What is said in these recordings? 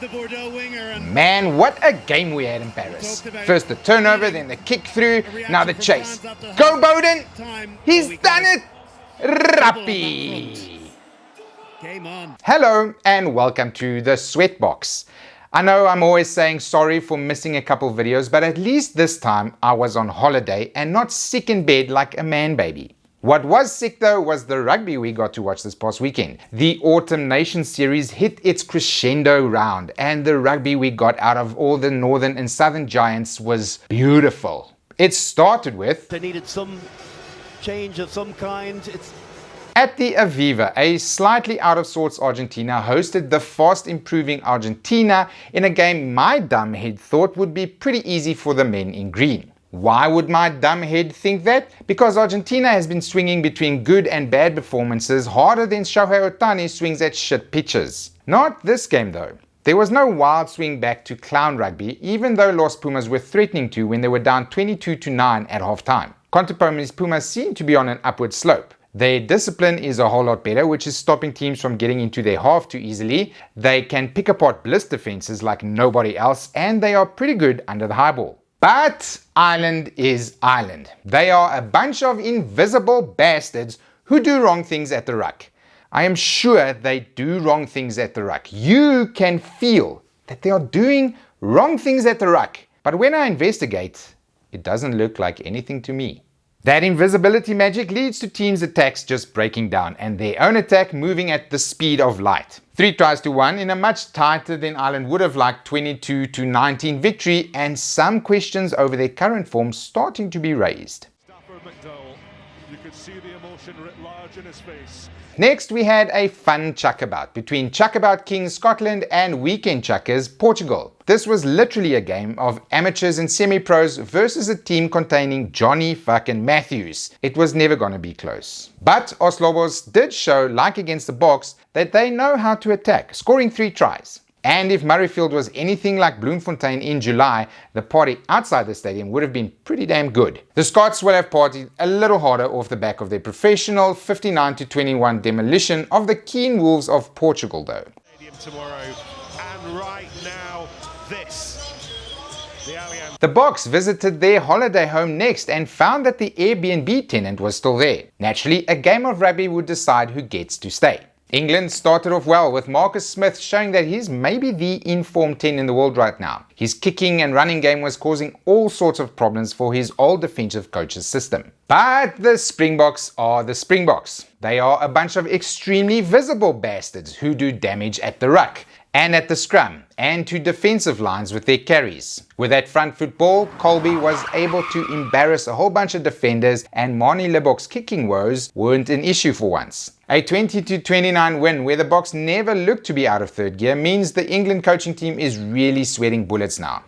the Bordeaux winger. And man, what a game we had in Paris. First the turnover, then the kick through, now the chase. Go Bowden! He's done it! Rappy! Game on. Hello and welcome to the Sweatbox. I know I'm always saying sorry for missing a couple videos, but at least this time I was on holiday and not sick in bed like a man baby. What was sick though was the rugby we got to watch this past weekend. The Autumn Nations series hit its crescendo round and the rugby we got out of all the northern and southern giants was beautiful. It started with... They needed some change of some kind. At the Aviva, a slightly out of sorts Argentina hosted the fast improving Argentina in a game my dumb head thought would be pretty easy for the men in green. Why would my dumb head think that? Because Argentina has been swinging between good and bad performances harder than Shohei Ohtani swings at shit pitches. Not this game though. There was no wild swing back to clown rugby, even though Los Pumas were threatening to when they were down 22-9 at half-time. Contepomi's Pumas seem to be on an upward slope. Their discipline is a whole lot better, which is stopping teams from getting into their half too easily. They can pick apart bliss defenses like nobody else, and they are pretty good under the high ball. But Ireland is Ireland. They are a bunch of invisible bastards who do wrong things at the ruck. I am sure they do wrong things at the ruck. You can feel that they are doing wrong things at the ruck. But when I investigate, it doesn't look like anything to me. That invisibility magic leads to teams' attacks just breaking down and their own attack moving at the speed of light. 3 tries to 1 in a much tighter than Ireland would have liked 22-19 victory, and some questions over their current form starting to be raised. You could see the emotion writ large in his face. Next we had a fun chuckabout between chuckabout kings Scotland and weekend chuckers Portugal. This was literally a game of amateurs and semi-pros versus a team containing Johnny fucking Matthews. It was never gonna be close. But Os Lobos did show, like against the Boks, that they know how to attack, scoring 3 tries. And if Murrayfield was anything like Bloemfontein in July, the party outside the stadium would have been pretty damn good. The Scots will have partied a little harder off the back of their professional 59-21 demolition of the Keen Wolves of Portugal though. Tomorrow, and right now, The Boks visited their holiday home next and found that the Airbnb tenant was still there. Naturally, a game of rugby would decide who gets to stay. England started off well with Marcus Smith showing that he's maybe the informed 10 in the world right now. His kicking and running game was causing all sorts of problems for his old defensive coach's system. But the Springboks are the Springboks. They are a bunch of extremely visible bastards who do damage at the ruck and at the scrum and to defensive lines with their carries. With that front foot ball, Colby was able to embarrass a whole bunch of defenders and Marnie Lebok's kicking woes weren't an issue for once. A 20-29 win where the Boks never looked to be out of third gear means the England coaching team is really sweating bullets now.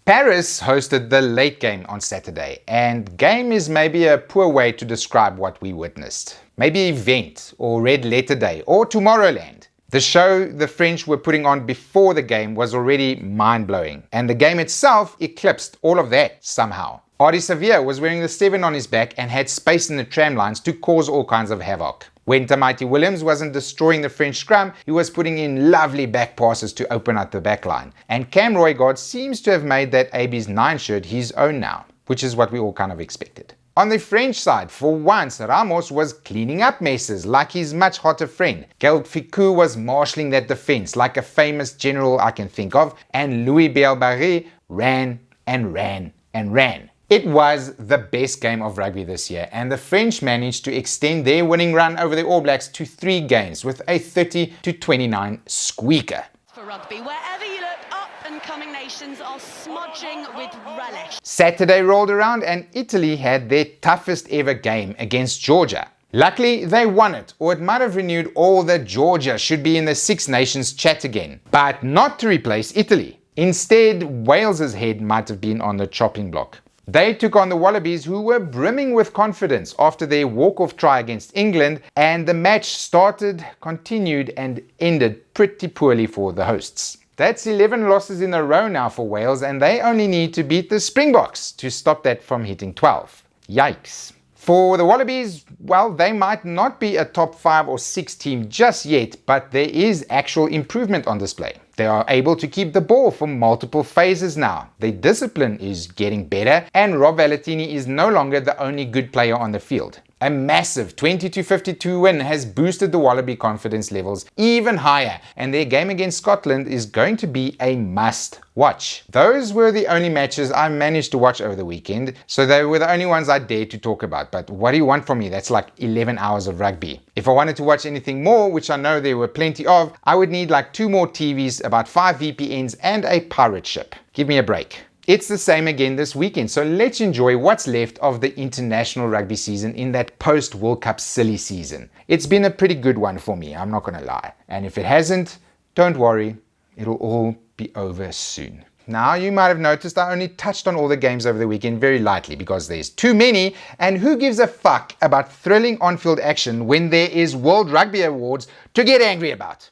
Paris hosted the late game on Saturday, and game is maybe a poor way to describe what we witnessed. Maybe event, or red letter day, or Tomorrowland. The show the French were putting on before the game was already mind-blowing, and the game itself eclipsed all of that somehow. Ardie Savea was wearing the 7 on his back and had space in the tram lines to cause all kinds of havoc. When Tamaiti Williams wasn't destroying the French scrum, he was putting in lovely back passes to open up the back line. And Cam Roygaard seems to have made that AB's 9 shirt his own now, which is what we all kind of expected. On the French side, for once, Ramos was cleaning up messes like his much hotter friend. Geld Ficou was marshalling that defense like a famous general I can think of, and Louis Bielbarré ran and ran and ran. It was the best game of rugby this year, and the French managed to extend their winning run over the All Blacks to 3 games with a 30-29 squeaker. For rugby, wherever you look, up-and-coming nations are smudging with relish. Saturday rolled around and Italy had their toughest ever game against Georgia. Luckily, they won it, or it might have renewed all that Georgia should be in the Six Nations chat again, but not to replace Italy. Instead, Wales's head might have been on the chopping block. They took on the Wallabies, who were brimming with confidence after their walk-off try against England, and the match started, continued and ended pretty poorly for the hosts. That's 11 losses in a row now for Wales, and they only need to beat the Springboks to stop that from hitting 12. Yikes. For the Wallabies, well, they might not be a top 5 or 6 team just yet, but there is actual improvement on display. They are able to keep the ball for multiple phases now. Their discipline is getting better, and Rob Valentini is no longer the only good player on the field. A massive 20-52 win has boosted the Wallaby confidence levels even higher, and their game against Scotland is going to be a must watch. Those were the only matches I managed to watch over the weekend, so they were the only ones I dared to talk about. But what do you want from me? That's like 11 hours of rugby. If I wanted to watch anything more, which I know there were plenty of, I would need like 2 more TVs, about 5 VPNs, and a pirate ship. Give me a break. It's the same again this weekend, so let's enjoy what's left of the international rugby season in that post-World Cup silly season. It's been a pretty good one for me, I'm not gonna lie. And if it hasn't, don't worry, it'll all be over soon. Now, you might have noticed I only touched on all the games over the weekend very lightly because there's too many, and who gives a fuck about thrilling on-field action when there is World Rugby Awards to get angry about?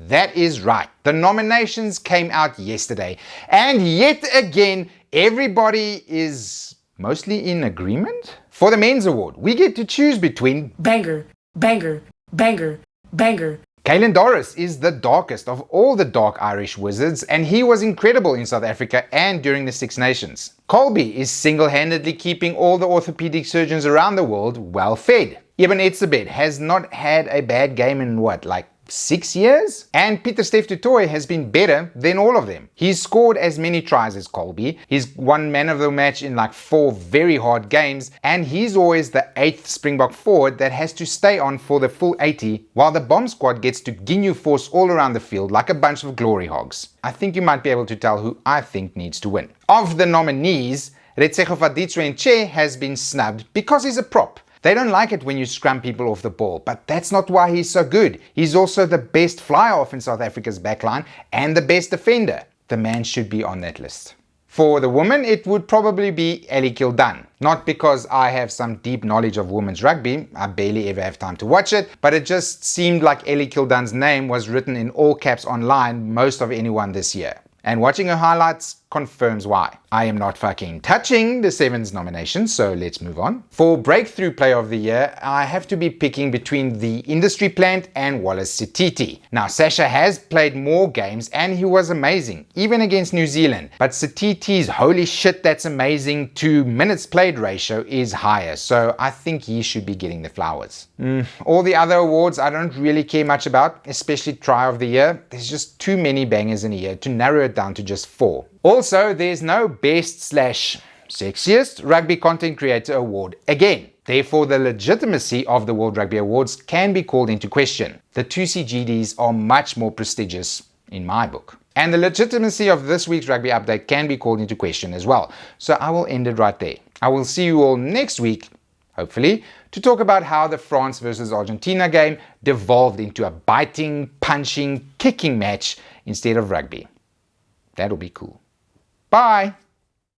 That is right. The nominations came out yesterday, and yet again, everybody is mostly in agreement. For the men's award, we get to choose between banger, banger, banger, banger. Caelan Doris is the darkest of all the dark Irish wizards, and he was incredible in South Africa and during the Six Nations. Colby is single-handedly keeping all the orthopedic surgeons around the world well fed. Ibn Etzebeth has not had a bad game in like 6 years? And Peter Steph du Toit has been better than all of them. He's scored as many tries as Colby, he's won man of the match in like 4 very hard games, and he's always the 8th Springbok forward that has to stay on for the full 80, while the bomb squad gets to Ginyu force all around the field like a bunch of glory hogs. I think you might be able to tell who I think needs to win. Of the nominees, Retsego Faditswe has been snubbed because he's a prop. They don't like it when you scrum people off the ball, but that's not why he's so good. He's also the best fly-off in South Africa's backline and the best defender. The man should be on that list. For the women, it would probably be Ellie Kildan. Not because I have some deep knowledge of women's rugby, I barely ever have time to watch it, but it just seemed like Ellie Kildan's name was written in all caps online most of anyone this year. And watching her highlights confirms why. I am not fucking touching the Sevens nomination, so let's move on. For Breakthrough Player of the Year, I have to be picking between the industry plant and Wallace Sititi. Now, Sasha has played more games and he was amazing, even against New Zealand. But Sititi's holy shit that's amazing to minutes played ratio is higher, so I think he should be getting the flowers. All the other awards I don't really care much about, especially Try of the Year. There's just too many bangers in a year to narrow it down to just 4. Also, there's no best/sexiest rugby content creator award again. Therefore, the legitimacy of the World Rugby Awards can be called into question. The 2CGDs are much more prestigious in my book. And the legitimacy of this week's rugby update can be called into question as well. So I will end it right there. I will see you all next week, hopefully, to talk about how the France versus Argentina game devolved into a biting, punching, kicking match instead of rugby. That'll be cool. Bye!